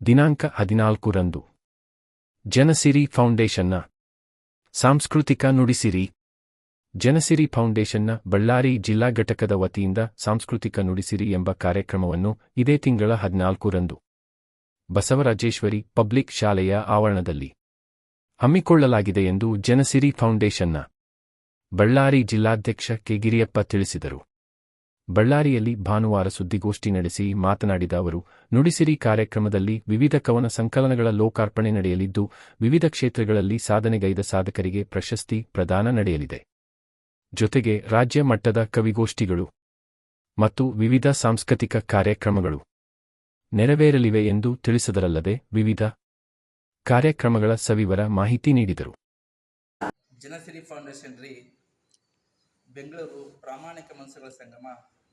ದಿನಾಂಕ 14ರಂದು ಜನಸಿರಿ ಫೌಂಡೇಶನ್ನ ಸಾಂಸ್ಕೃತಿಕ ನುಡಿಸಿರಿ. ಜನಸಿರಿ ಫೌಂಡೇಶನ್ನ ಬಳ್ಳಾರಿ ಜಿಲ್ಲಾ ಘಟಕದ ವತಿಯಿಂದ ಸಾಂಸ್ಕೃತಿಕ ನುಡಿಸಿರಿ ಎಂಬ ಕಾರ್ಯಕ್ರಮವನ್ನು ಇದೇ ತಿಂಗಳ 14ರಂದು ಬಸವರಾಜೇಶ್ವರಿ ಪಬ್ಲಿಕ್ ಶಾಲೆಯ ಆವರಣದಲ್ಲಿ ಹಮ್ಮಿಕೊಳ್ಳಲಾಗಿದೆ ಎಂದು ಜನಸಿರಿ ಫೌಂಡೇಶನ್ನ ಬಳ್ಳಾರಿ ಜಿಲ್ಲಾಧ್ಯಕ್ಷ ಕೆ. ಗಿರಿಯಪ್ಪ ತಿಳಿಸಿದರು. ಬಳ್ಳಾರಿಯಲ್ಲಿ ಭಾನುವಾರ ಸುದ್ದಿಗೋಷ್ಠಿ ನಡೆಸಿ ಮಾತನಾಡಿದ ಅವರು, ನುಡಿಸಿರಿ ಕಾರ್ಯಕ್ರಮದಲ್ಲಿ ವಿವಿಧ ಕವನ ಸಂಕಲನಗಳ ಲೋಕಾರ್ಪಣೆ ನಡೆಯಲಿದ್ದು, ವಿವಿಧ ಕ್ಷೇತ್ರಗಳಲ್ಲಿ ಸಾಧನೆಗೈದ ಸಾಧಕರಿಗೆ ಪ್ರಶಸ್ತಿ ಪ್ರದಾನ ನಡೆಯಲಿದೆ. ಜೊತೆಗೆ ರಾಜ್ಯ ಮಟ್ಟದ ಕವಿಗೋಷ್ಠಿಗಳು ಮತ್ತು ವಿವಿಧ ಸಾಂಸ್ಕೃತಿಕ ಕಾರ್ಯಕ್ರಮಗಳು ನೆರವೇರಲಿವೆ ಎಂದು ತಿಳಿಸಿದರಲ್ಲದೆ ವಿವಿಧ ಕಾರ್ಯಕ್ರಮಗಳ ಸವಿವರ ಮಾಹಿತಿ ನೀಡಿದರು. ಜನಸಿರಿ ಫೌಂಡೇಶನ್ ರೀ ಬೆಂಗಳೂರು ಪ್ರಾಮಾಣಿಕ ಮನಸ್ಸುಗಳ ಸಂಗಮ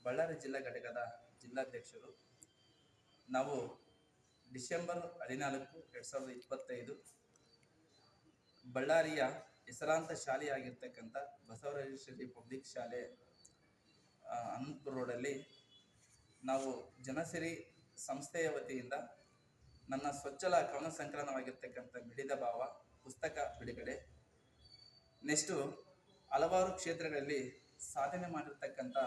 ಬಳ್ಳಾರಿ ಜಿಲ್ಲಾ ಘಟಕದ ಜಿಲ್ಲಾಧ್ಯಕ್ಷರು. ನಾವು ಡಿಸೆಂಬರ್ 14, 2025 ಬಳ್ಳಾರಿಯ ಹೆಸರಾಂತ ಶಾಲೆಯಾಗಿರ್ತಕ್ಕಂಥ ಬಸವರಾಜೇಶ್ವರಿ ಪಬ್ಲಿಕ್ ಶಾಲೆ ಅನಂತಪುರ ರೋಡಲ್ಲಿ ನಾವು ಜನಸಿರಿ ಸಂಸ್ಥೆಯ ವತಿಯಿಂದ ನನ್ನ ಸ್ವಚ್ಛಲ ಕವನ ಸಂಕಲನವಾಗಿರ್ತಕ್ಕಂಥ ಮಿಡಿದ ಭಾವ ಪುಸ್ತಕ ಬಿಡುಗಡೆ, ನೆಕ್ಸ್ಟು ಹಲವಾರು ಕ್ಷೇತ್ರಗಳಲ್ಲಿ ಸಾಧನೆ ಮಾಡಿರ್ತಕ್ಕಂಥ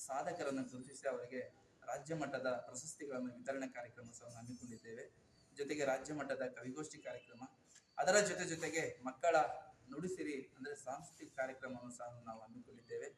ಸಾಧಕರನ್ನು ಗುರುತಿಸಿ ಅವರಿಗೆ ರಾಜ್ಯ ಮಟ್ಟದ ಪ್ರಶಸ್ತಿಗಳನ್ನು ವಿತರಣೆ ಕಾರ್ಯಕ್ರಮ ಸಹ ಹಮ್ಮಿಕೊಂಡಿದ್ದೇವೆ. ಜೊತೆಗೆ ರಾಜ್ಯ ಮಟ್ಟದ ಕವಿಗೋಷ್ಠಿ ಕಾರ್ಯಕ್ರಮ, ಅದರ ಜೊತೆಗೆ ಮಕ್ಕಳ ನುಡಿಸಿರಿ ಅಂದರೆ ಸಾಂಸ್ಕೃತಿಕ ಕಾರ್ಯಕ್ರಮವನ್ನು ಸಹ ನಾವು ಹಮ್ಮಿಕೊಂಡಿದ್ದೇವೆ.